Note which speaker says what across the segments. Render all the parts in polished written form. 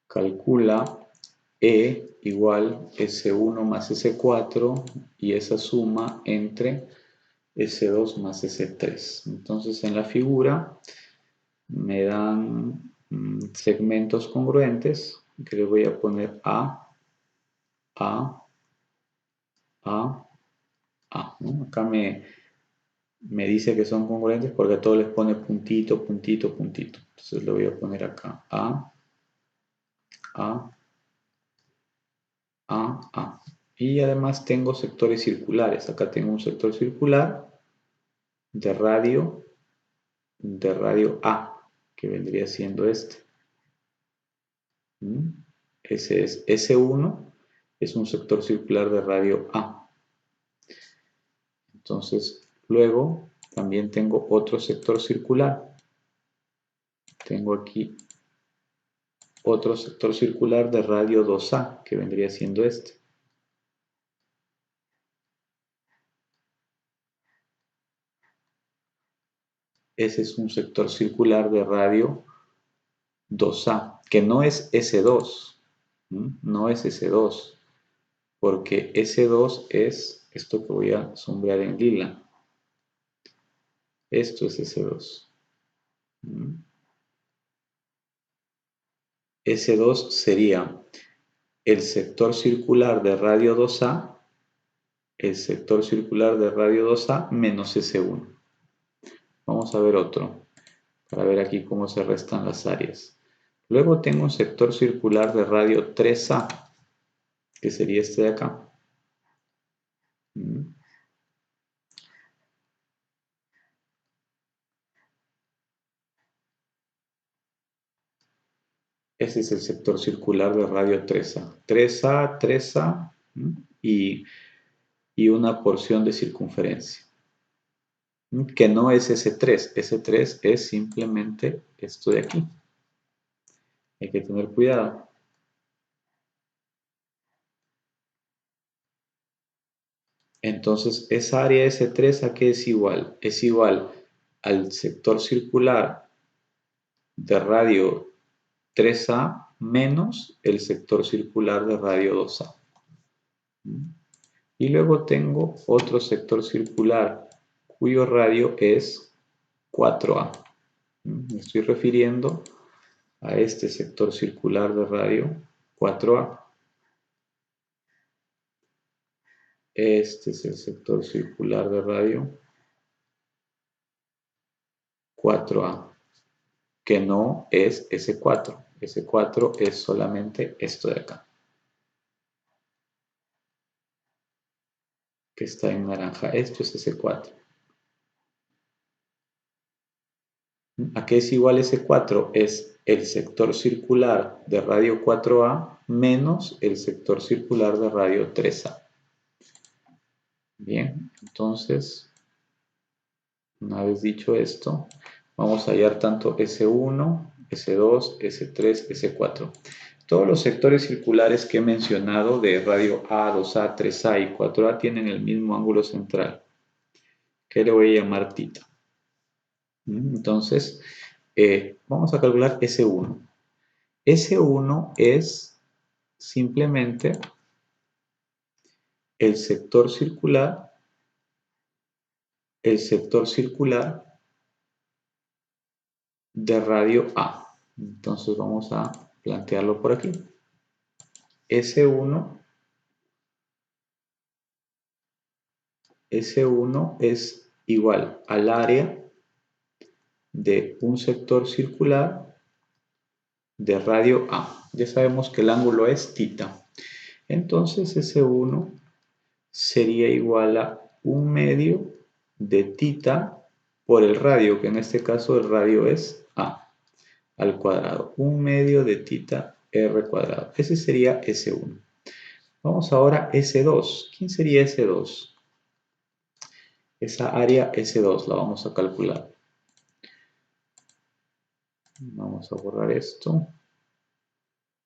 Speaker 1: calcula E igual S1 más S4 y esa suma entre S2 más S3. Entonces en la figura me dan segmentos congruentes que le voy a poner A, ¿no? Acá me dice que son congruentes porque a todos les pone puntito, puntito, puntito. Entonces le voy a poner acá A. Y además tengo sectores circulares. Acá tengo un sector circular de radio A, que vendría siendo este. Ese es S1, es un sector circular de radio A. Entonces, luego también tengo otro sector circular. Tengo aquí otro sector circular de radio 2A, que vendría siendo este. Ese es un sector circular de radio 2A, que no es S2. No es S2, porque S2 es esto que voy a sombrear en lila. Esto es S2. S2 sería el sector circular de radio 2A, el sector circular de radio 2A menos S1. Vamos a ver otro, para ver aquí cómo se restan las áreas. Luego tengo un sector circular de radio 3A, que sería este de acá. Ese es el sector circular de radio 3A. 3A, 3A y una porción de circunferencia. Que no es S3. S3 es simplemente esto de aquí. Hay que tener cuidado. Entonces, esa área S3, ¿a qué es igual? Es igual al sector circular de radio 3A menos el sector circular de radio 2A. Y luego tengo otro sector circular cuyo radio es 4A. Me estoy refiriendo a este sector circular de radio 4A. Este es el sector circular de radio 4A, que no es S4. S4 es solamente esto de acá, que está en naranja. Esto es S4. ¿A qué es igual S4? Es el sector circular de radio 4A menos el sector circular de radio 3A. Bien, entonces, una vez dicho esto, vamos a hallar tanto S1, S2, S3, S4. Todos los sectores circulares que he mencionado de radio A, 2A, 3A y 4A tienen el mismo ángulo central, que le voy a llamar θ. Entonces, vamos a calcular S1. S1 es simplemente el sector circular de radio A. Entonces vamos a plantearlo por aquí. S1 es igual al área de un sector circular de radio A. Ya sabemos que el ángulo es θ. Entonces S1 sería igual a 1/2 de θ por el radio, que en este caso el radio es A, al cuadrado. 1/2 de θ r cuadrado. Ese sería S1. Vamos ahora a S2. ¿Quién sería S2? Esa área S2 la vamos a calcular. Vamos a borrar esto.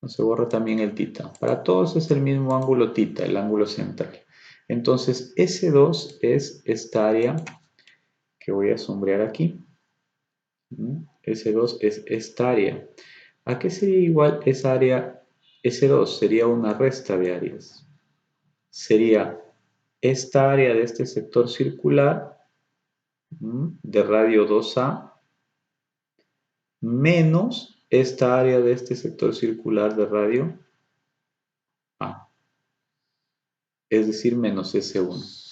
Speaker 1: Se borra también el θ. Para todos es el mismo ángulo θ, el ángulo central. Entonces S2 es esta área que voy a sombrear aquí. S2 es esta área. ¿A qué sería igual esa área S2? Sería una resta de áreas. Sería esta área de este sector circular de radio 2A menos esta área de este sector circular de radio A, es decir, menos S1.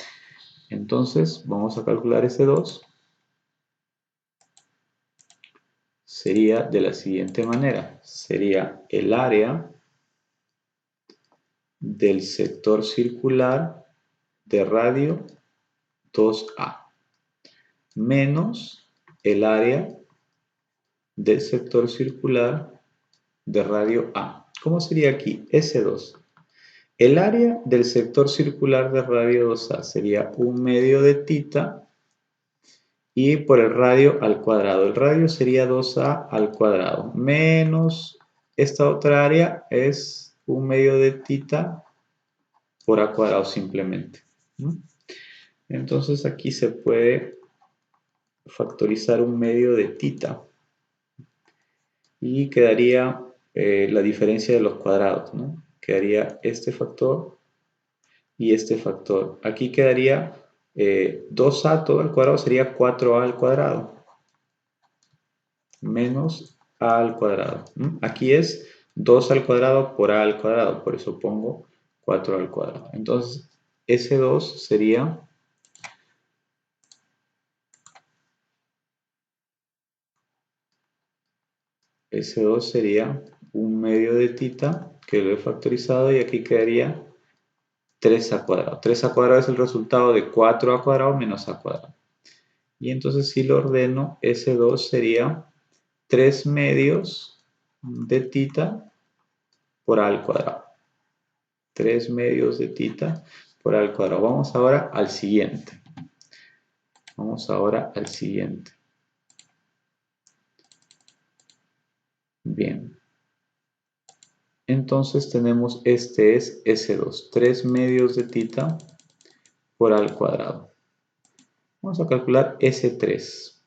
Speaker 1: Entonces, vamos a calcular S2. Sería de la siguiente manera. Sería el área del sector circular de radio 2A menos el área del sector circular de radio A. ¿Cómo sería aquí? S2. El área del sector circular de radio 2A sería 1/2 de tita y por el radio al cuadrado. El radio sería 2A al cuadrado menos esta otra área es 1/2 de tita por A cuadrado simplemente. Entonces aquí se puede factorizar 1/2 de tita y quedaría la diferencia de los cuadrados, ¿no? Quedaría este factor y este factor. Aquí quedaría 2A todo al cuadrado sería 4A al cuadrado menos A al cuadrado. Aquí es 2 al cuadrado por A al cuadrado, por eso pongo 4 al cuadrado. Entonces, S2 sería S2 sería 1/2 de tita, que lo he factorizado, y aquí quedaría 3A cuadrado. 3A cuadrado es el resultado de 4A cuadrado menos A cuadrado. Y entonces si lo ordeno, S2 sería 3/2 de tita por A al cuadrado. 3/2 de tita por A al cuadrado. Vamos ahora al siguiente. Bien. Entonces tenemos, este es S2, 3/2 de tita por A al cuadrado. Vamos a calcular S3.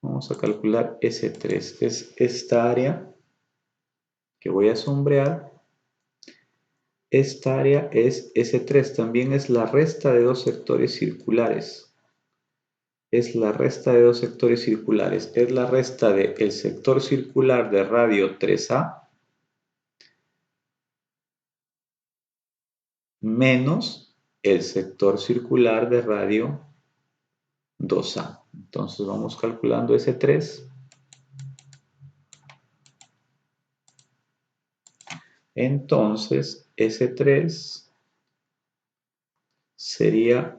Speaker 1: Vamos a calcular S3. Es esta área que voy a sombrear. Esta área es S3. También es la resta de dos sectores circulares. Es la resta de dos sectores circulares. Es la resta del sector circular de radio 3A menos el sector circular de radio 2A. Entonces vamos calculando S3. Entonces S3 sería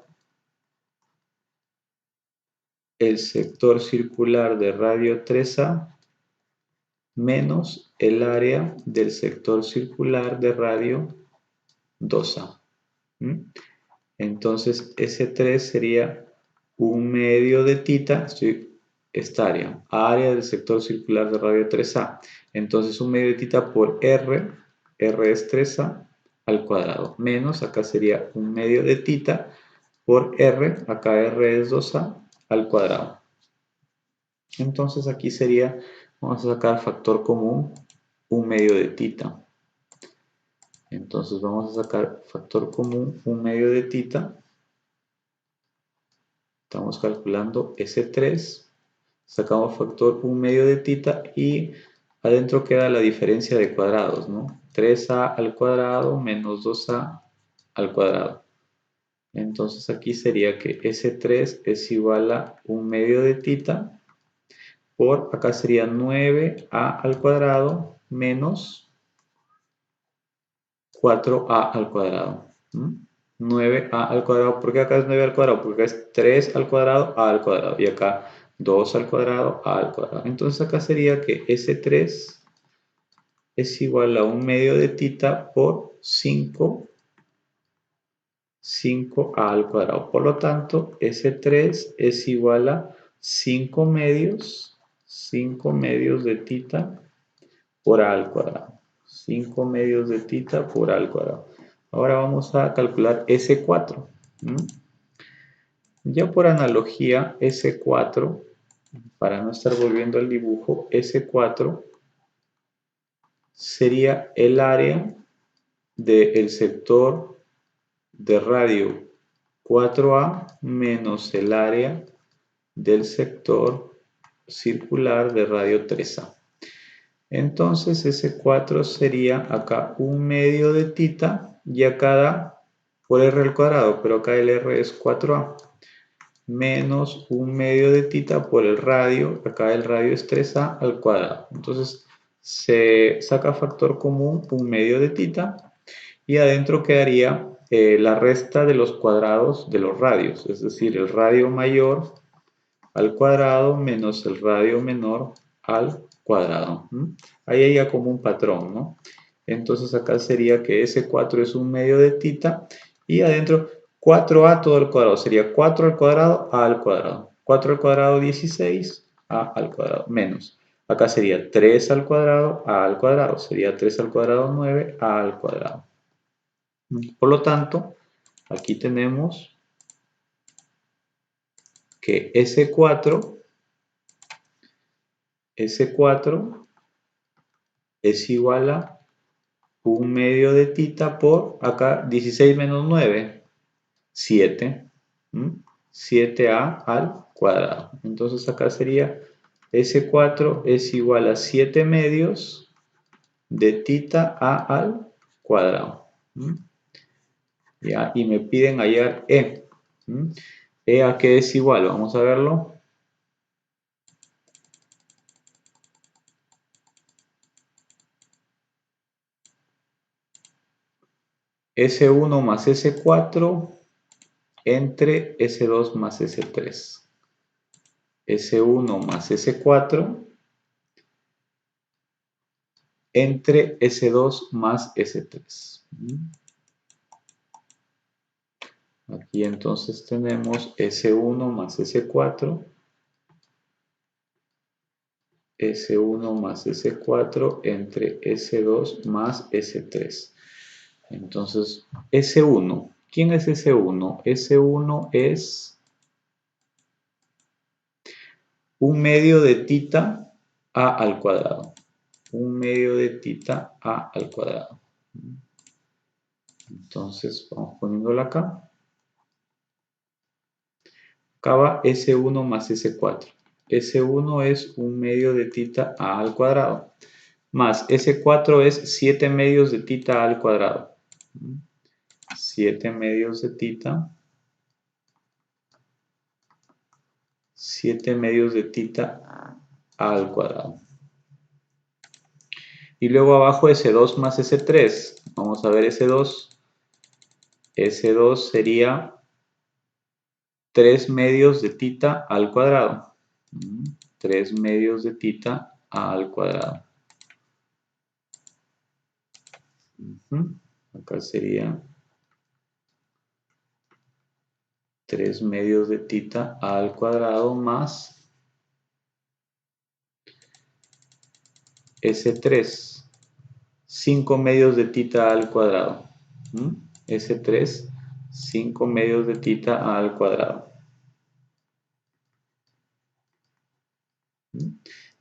Speaker 1: el sector circular de radio 3A menos el área del sector circular de radio 2A. Entonces S3 sería 1/2 de tita, esta área del sector circular de radio 3A. Entonces 1/2 de tita por R es 3A al cuadrado, menos, acá sería 1/2 de tita por R, acá R es 2A al cuadrado. Entonces aquí sería, vamos a sacar factor común, 1/2 de tita. Entonces vamos a sacar factor común, 1/2 de tita. Estamos calculando S3. Sacamos factor 1/2 de tita y adentro queda la diferencia de cuadrados, ¿no? 3A al cuadrado menos 2A al cuadrado. Entonces aquí sería que S3 es igual a 1/2 de tita por, acá sería 9A al cuadrado menos 4A al cuadrado. 9A al cuadrado, ¿por qué acá es 9 al cuadrado? Porque acá es 3 al cuadrado, A al cuadrado, y acá 2 al cuadrado, A al cuadrado. Entonces acá sería que S3 es igual a 1/2 de tita por 5A al cuadrado. Por lo tanto, S3 es igual a 5/2 de tita por A al cuadrado. 5/2 de tita por A al cuadrado. Ahora vamos a calcular S4. Ya por analogía, S4 para no estar volviendo al dibujo, S4 sería el área del sector de radio 4A menos el área del sector circular de radio 3A. Entonces S4 sería acá un medio de tita y acá da por R al cuadrado, pero acá el R es 4A, menos un medio de tita por el radio, acá el radio es 3A al cuadrado. Entonces se saca factor común un medio de tita y adentro quedaría la resta de los cuadrados de los radios, es decir, el radio mayor al cuadrado menos el radio menor al cuadrado. Ahí hay ya como un patrón, ¿no? Entonces acá sería que S4 es un medio de tita y adentro 4A todo al cuadrado, sería 4 al cuadrado, A al cuadrado. 4 al cuadrado, 16, A al cuadrado, menos. Acá sería 3 al cuadrado, A al cuadrado. Sería 3 al cuadrado, 9, A al cuadrado. Por lo tanto, aquí tenemos que S4 es igual a un medio de tita por, acá 16 menos 9, 7. 7A al cuadrado. Entonces acá sería S4 es igual a 7 medios de tita A al cuadrado. ¿Ya? Y me piden hallar E. ¿E a qué es igual? Vamos a verlo. S1 más S4 entre S2 más S3. S1 más S4 entre S2 más S3. Aquí entonces tenemos S1 más S4, S1 más S4 entre S2 más S3. Entonces, S1, ¿quién es S1? S1 es un medio de tita A al cuadrado. Un medio de tita A al cuadrado. Entonces, vamos poniéndolo acá. Acá va S1 más S4. S1 es un medio de tita A al cuadrado. Más S4 es 7 medios de tita A al cuadrado. 7 medios de tita. 7 medios de tita A al cuadrado. Y luego abajo S2 más S3. Vamos a ver S2. S2 sería 3 medios de tita al cuadrado. 3 medios de tita al cuadrado. Acá sería 3 medios de tita al cuadrado más S3. 5 medios de tita al cuadrado. S3, 5 medios de tita al cuadrado.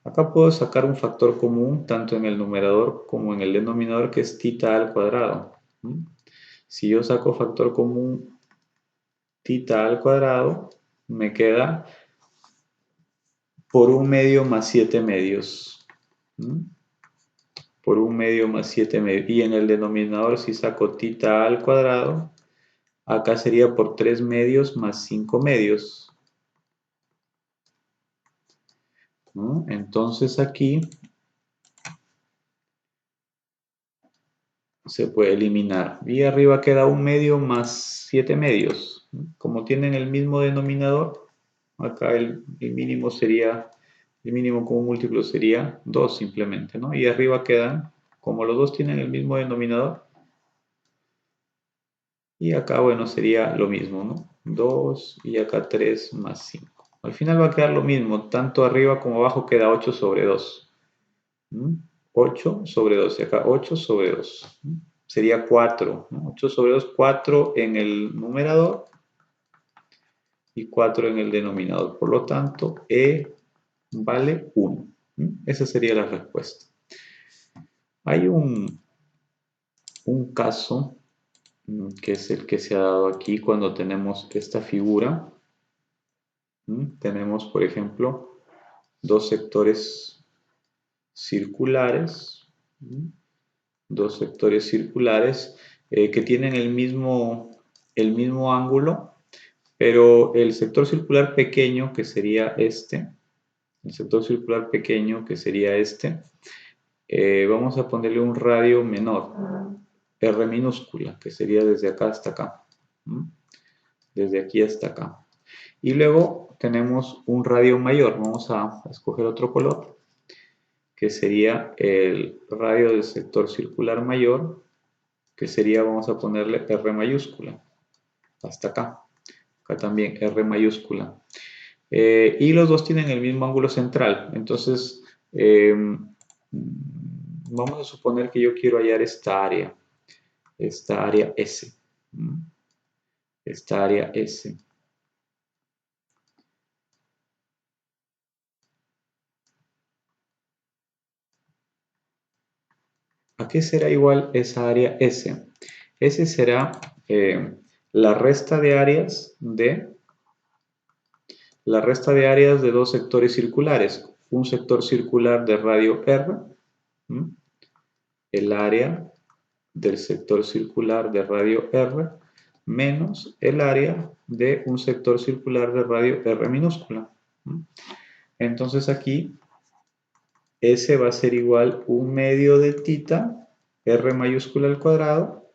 Speaker 1: Acá puedo sacar un factor común tanto en el numerador como en el denominador, que es tita al cuadrado. Si yo saco factor común tita al cuadrado, me queda por un medio más 7 medios. Por un medio más 7 medios. Y en el denominador, si saco tita al cuadrado, acá sería por 3 medios más 5 medios. Entonces aquí se puede eliminar. Y arriba queda un medio más 7 medios. Como tienen el mismo denominador, acá el mínimo sería, el mínimo como múltiplo sería 2 simplemente, ¿no? Y arriba quedan, como los dos tienen el mismo denominador, y acá, bueno, sería lo mismo, ¿no? 2 y acá 3 más 5. Al final va a quedar lo mismo, tanto arriba como abajo queda 8 sobre 2. 8 sobre 2, y acá 8 sobre 2. Sería 4, ¿no? 8 sobre 2, 4 en el numerador y 4 en el denominador. Por lo tanto, E vale 1. Esa sería la respuesta. Hay un caso que es el que se ha dado aquí cuando tenemos esta figura. Tenemos, por ejemplo, dos sectores circulares, que tienen el mismo ángulo, pero el sector circular pequeño, que sería este, vamos a ponerle un radio menor, R minúscula, que sería desde acá hasta acá, desde aquí hasta acá. Y luego tenemos un radio mayor, vamos a escoger otro color, que sería el radio del sector circular mayor, que sería, vamos a ponerle R mayúscula, hasta acá. Acá también R mayúscula. Y los dos tienen el mismo ángulo central. Entonces, vamos a suponer que yo quiero hallar esta área S. Esta área S. ¿A qué será igual esa área S? S será la resta de áreas de dos sectores circulares. Un sector circular de radio R, el área del sector circular de radio R, menos el área de un sector circular de radio R minúscula. Entonces aquí S va a ser igual 1/2 de tita R mayúscula al cuadrado,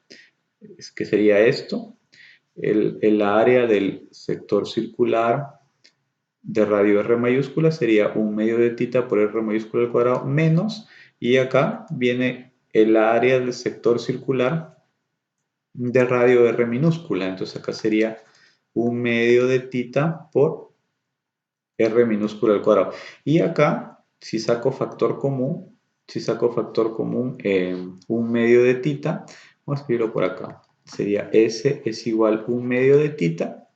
Speaker 1: que sería esto. El área del sector circular de radio R mayúscula sería 1/2 de tita por R mayúscula al cuadrado menos, y acá viene el área del sector circular de radio R minúscula. Entonces acá sería 1/2 de tita por R minúscula al cuadrado. Y acá, si saco factor común, 1/2 de tita, vamos a escribirlo por acá. Sería S es igual 1/2 de tita.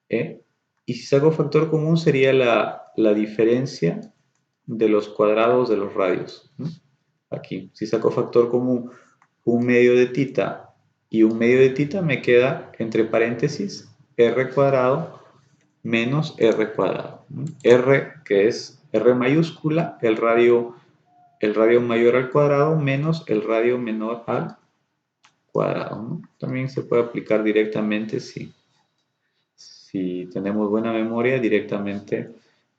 Speaker 1: Y si saco factor común sería la diferencia de los cuadrados de los radios. Aquí, si saco factor común 1/2 de tita y 1/2 de tita, me queda entre paréntesis R cuadrado menos R cuadrado. R, que es R mayúscula, el radio mayor al cuadrado, menos el radio menor al cuadrado. También se puede aplicar directamente si tenemos buena memoria, directamente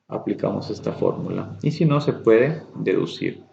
Speaker 1: aplicamos esta fórmula. Y si no, se puede deducir.